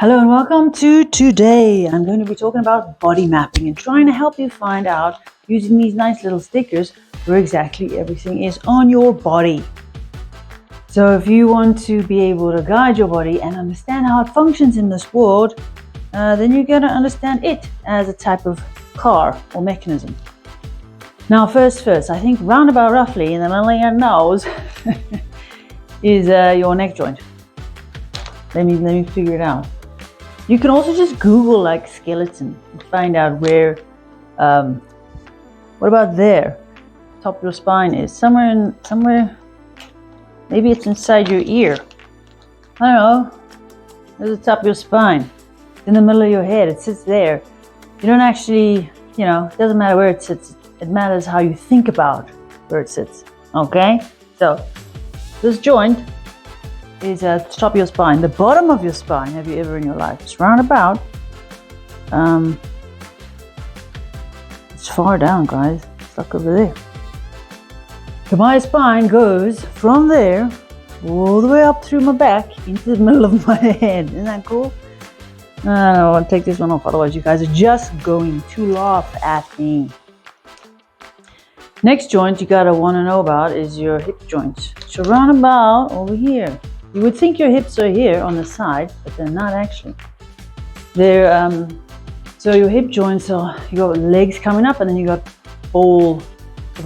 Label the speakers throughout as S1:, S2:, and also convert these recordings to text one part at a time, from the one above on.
S1: Hello and welcome to today. I'm going to be talking about body mapping and trying to help you find out using these nice little stickers where exactly everything is on your body. So if you want to be able to guide your body and understand how it functions in this world, then you're going to understand it as a type of car or mechanism. Now first, I think roundabout roughly in the middle of your nose is your neck joint. Let me figure it out. You can also just Google like skeleton and find out where, what about there? Top of your spine is somewhere, maybe it's inside your ear. I don't know. There's the top of your spine. In the middle of your head, it sits there. You don't actually, it doesn't matter where it sits. It matters how you think about where it sits. Okay? So, this joint is at the top of your spine. The bottom of your spine, have you ever in your life? It's roundabout. It's far down, guys. It's like over there. So my spine goes from there all the way up through my back into the middle of my head. Isn't that cool? I don't want to take this one off, otherwise you guys are just going to laugh at me. Next joint you gotta want to know about is your hip joints. So roundabout over here. You would think your hips are here on the side, but they're not actually. They're so your hip joints are, you got legs coming up, and then you got ball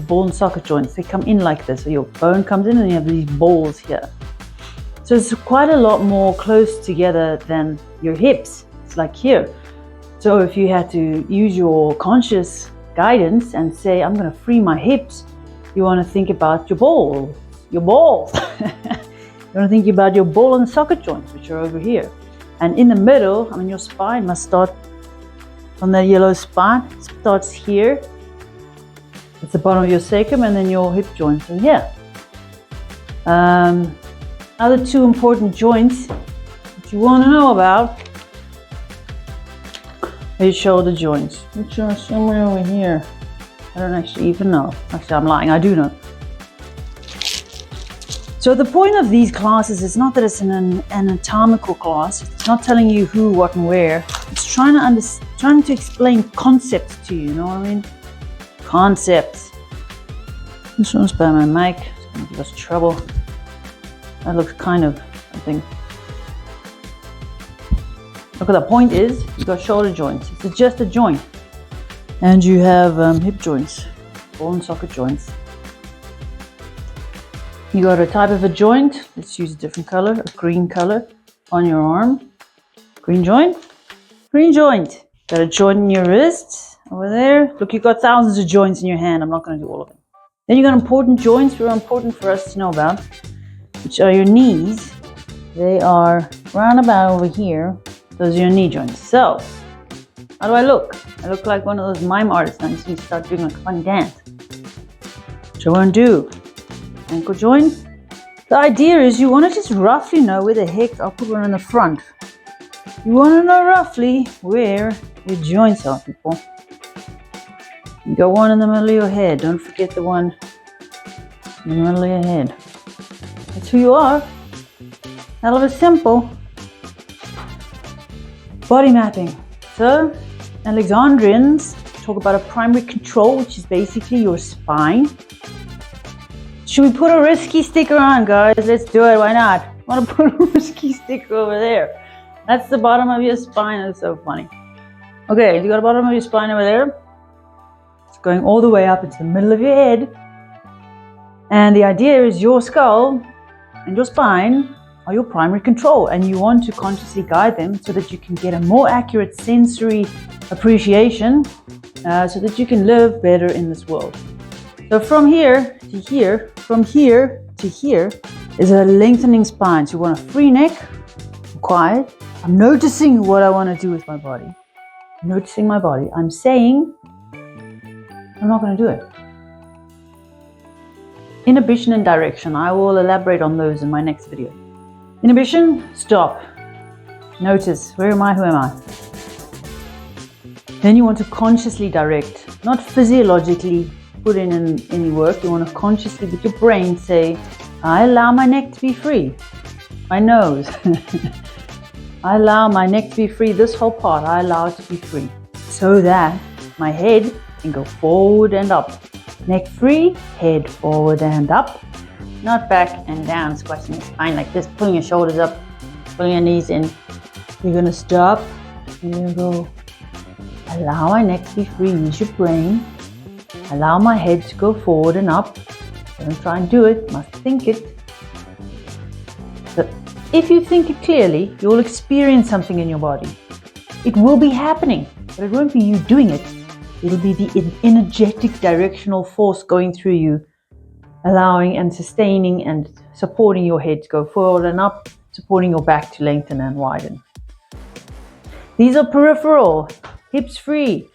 S1: and socket joints. They come in like this. So your bone comes in, and you have these balls here. So it's quite a lot more close together than your hips. It's like here. So if you had to use your conscious guidance and say, I'm going to free my hips, you want to think about your balls. Your balls. You want to think about your ball and socket joints, which are over here. And in the middle, your spine must start on the yellow spine. It starts here. It's the bottom of your sacrum, and then your hip joints are here. Other two important joints that you want to know about is shoulder joints, which are somewhere over here. I don't actually even know. Actually, I'm lying. I do know. So the point of these classes is not that it's an anatomical class. It's not telling you who, what, and where. It's trying to explain concepts to you. You know what I mean? Concepts. This one's by my mic. It's going to give us trouble. That looks kind of, I think. Look, the point is, you got shoulder joints. It's just a joint, and you have hip joints, ball and socket joints. You got a type of a joint. Let's use a different color, a green color on your arm. Green joint. Green joint. Got a joint in your wrist over there. Look, you've got thousands of joints in your hand. I'm not going to do all of them. Then you got important joints, which are important for us to know about, which are your knees. They are round about over here. Those are your knee joints. So, how do I look? I look like one of those mime artists. I just need to start doing like a fun dance. Which I won't do. Ankle joint. The idea is you want to just roughly know where the heck, I'll put one in the front. You want to know roughly where your joints are, people. You got one in the middle of your head. Don't forget the one in the middle of your head. That's who you are. Hell of a simple. Body mapping. So, Alexandrians talk about a primary control, which is basically your spine. Should we put a risky sticker on, guys? Let's do it. Why not? I want to put a risky sticker over there. That's the bottom of your spine. That's so funny. Okay, you got the bottom of your spine over there. It's going all the way up into the middle of your head. And the idea is your skull and your spine are your primary control. And you want to consciously guide them so that you can get a more accurate sensory appreciation so that you can live better in this world. So from here to here, from here to here is a lengthening spine. So you want a free neck, quiet. I'm noticing what I want to do with my body. I'm noticing my body. I'm saying I'm not going to do it. Inhibition and direction. I will elaborate on those in my next video. Inhibition, stop. Notice, where am I, who am I? Then you want to consciously direct, not physiologically put in any work. You want to consciously, with your brain, say, I allow my neck to be free. My nose. I allow my neck to be free. This whole part, I allow it to be free so that my head can go forward and up. Neck free, head forward and up. Not back and down, squashing your spine like this, pulling your shoulders up, pulling your knees in. You're going to stop. You're going to go, allow my neck to be free. Use your brain. Allow my head to go forward and up. Don't try and do it. Must think it. So if you think it clearly, you'll experience something in your body. It will be happening, but it won't be you doing it. It'll be the energetic directional force going through you, allowing and sustaining and supporting your head to go forward and up, supporting your back to lengthen and widen. These are peripheral, hips free,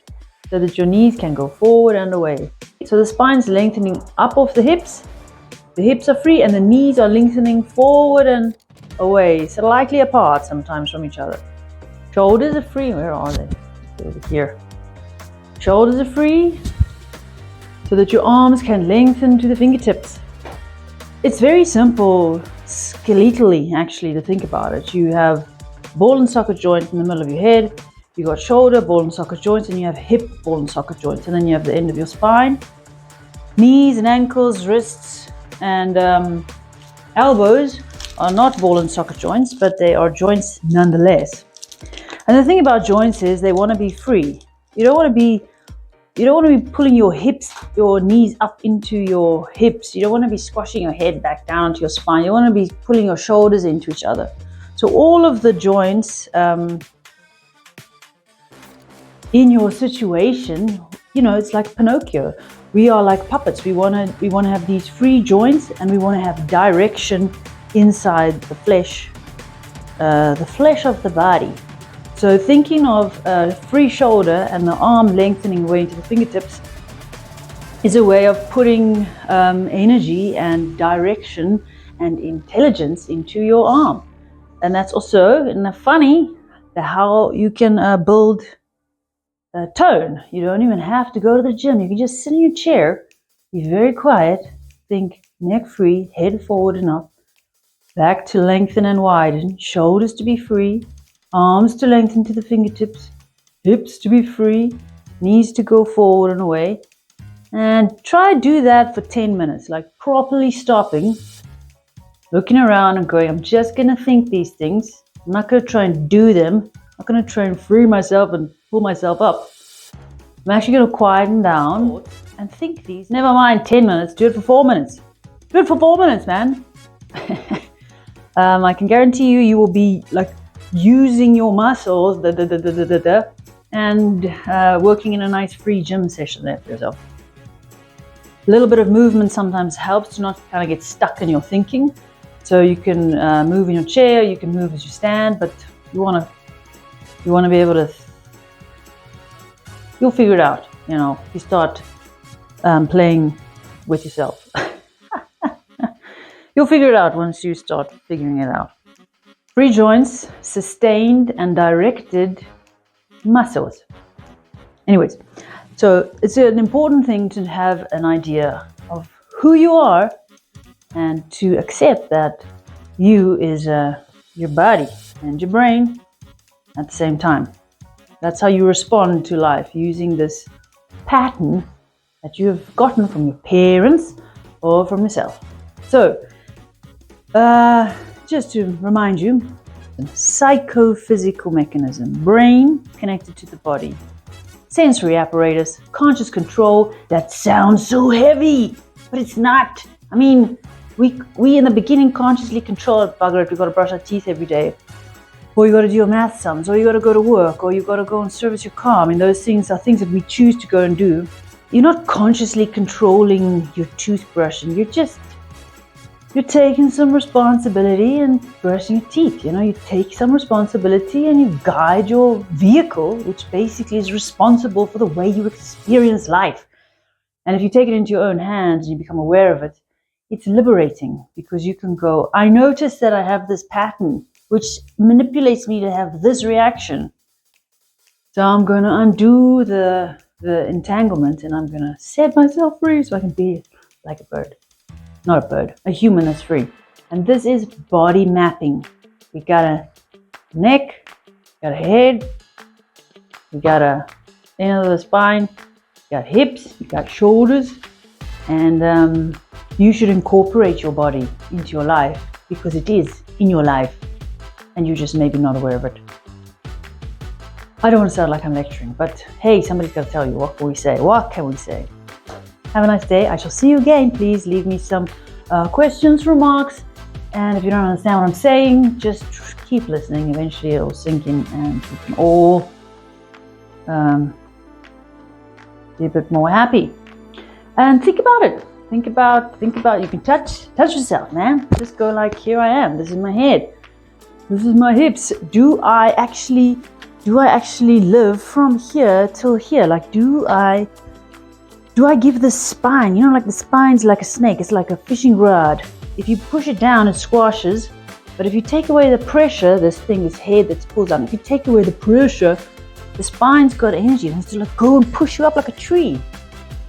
S1: so that your knees can go forward and away. So the spine's lengthening up off the hips are free, and the knees are lengthening forward and away, slightly apart sometimes from each other. Shoulders are free. Where are they? Over here. Shoulders are free so that your arms can lengthen to the fingertips. It's very simple skeletally, actually, to think about it. You have ball and socket joint in the middle of your head. You got shoulder, ball and socket joints, and you have hip, ball and socket joints, and then you have the end of your spine. Knees and ankles, wrists, and elbows are not ball and socket joints, but they are joints nonetheless. And the thing about joints is they want to be free. You don't want to be pulling your hips, your knees up into your hips. You don't want to be squashing your head back down to your spine. You want to be pulling your shoulders into each other. So all of the joints in your situation, it's like Pinocchio. We are like puppets. We want to have these free joints, and we want to have direction inside the flesh of the body. So thinking of a free shoulder and the arm lengthening away into the fingertips is a way of putting energy and direction and intelligence into your arm. And that's also funny how you can build tone. You don't even have to go to the gym. You can just sit in your chair, be very quiet, think neck free, head forward and up, back to lengthen and widen, shoulders to be free, arms to lengthen to the fingertips, hips to be free, knees to go forward and away. And try do that for 10 minutes, like properly stopping, looking around and going, I'm just going to think these things. I'm not going to try and do them. I'm not going to try and free myself and pull myself up. I'm actually going to quieten down and think these. Never mind 10 minutes, do it for 4 minutes. Do it for 4 minutes, man. I can guarantee you will be like using your muscles and working in a nice free gym session there for yourself. A little bit of movement sometimes helps to not kind of get stuck in your thinking. So you can move in your chair, you can move as you stand, but you want to be able to. You'll figure it out. You start playing with yourself. You'll figure it out once you start figuring it out. Free joints, sustained and directed muscles. Anyways, so it's an important thing to have an idea of who you are and to accept that you is your body and your brain at the same time. That's how you respond to life, using this pattern that you have gotten from your parents or from yourself. So, just to remind you, psychophysical mechanism, brain connected to the body, sensory apparatus, conscious control. That sounds so heavy, but it's not. I mean, we in the beginning consciously control it. Bugger it, we got to brush our teeth every day, or you got to do your math sums, or you got to go to work, or you got to go and service your car. I mean, those things are things that we choose to go and do. You're not consciously controlling your toothbrush, and you're taking some responsibility and brushing your teeth. You take some responsibility and you guide your vehicle, which basically is responsible for the way you experience life. And if you take it into your own hands and you become aware of it, it's liberating, because you can go, I notice that I have this pattern which manipulates me to have this reaction. So I'm going to undo the entanglement, and I'm going to set myself free so I can be like a bird. Not a bird, a human that's free. And this is body mapping. We gotta neck, you got a head, you got a end of the spine, you got hips, you got shoulders, and you should incorporate your body into your life because it is in your life and you're just maybe not aware of it. I don't want to sound like I'm lecturing, but hey, somebody's got to tell you. What can we say? What can we say? Have a nice day. I shall see you again. Please leave me some questions, remarks, and if you don't understand what I'm saying, just keep listening. Eventually it'll sink in and we can all be a bit more happy. And think about it. Think about, you can touch yourself, man. Just go like, here I am. This is my head. This is my hips. Do I actually live from here till here? Like, do I give the spine, like the spine's like a snake, it's like a fishing rod. If you push it down, it squashes. But if you take away the pressure, this head that's pulled down, if you take away the pressure, the spine's got energy. It wants to like go and push you up like a tree.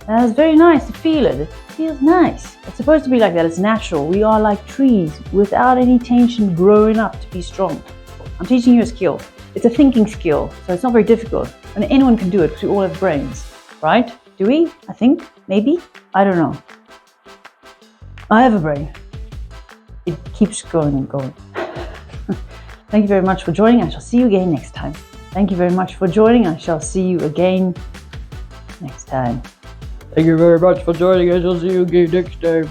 S1: And it's very nice to feel it. It feels nice. It's supposed to be like that. It's natural. We are like trees without any tension growing up to be strong. I'm teaching you a skill. It's a thinking skill, so it's not very difficult. And anyone can do it because we all have brains, right? Do we? I think. Maybe. I don't know. I have a brain. It keeps going and going. Thank you very much for joining. I shall see you again next time. Thank you very much for joining. I shall see you again next time.
S2: Thank you very much for joining. I shall see you again next time.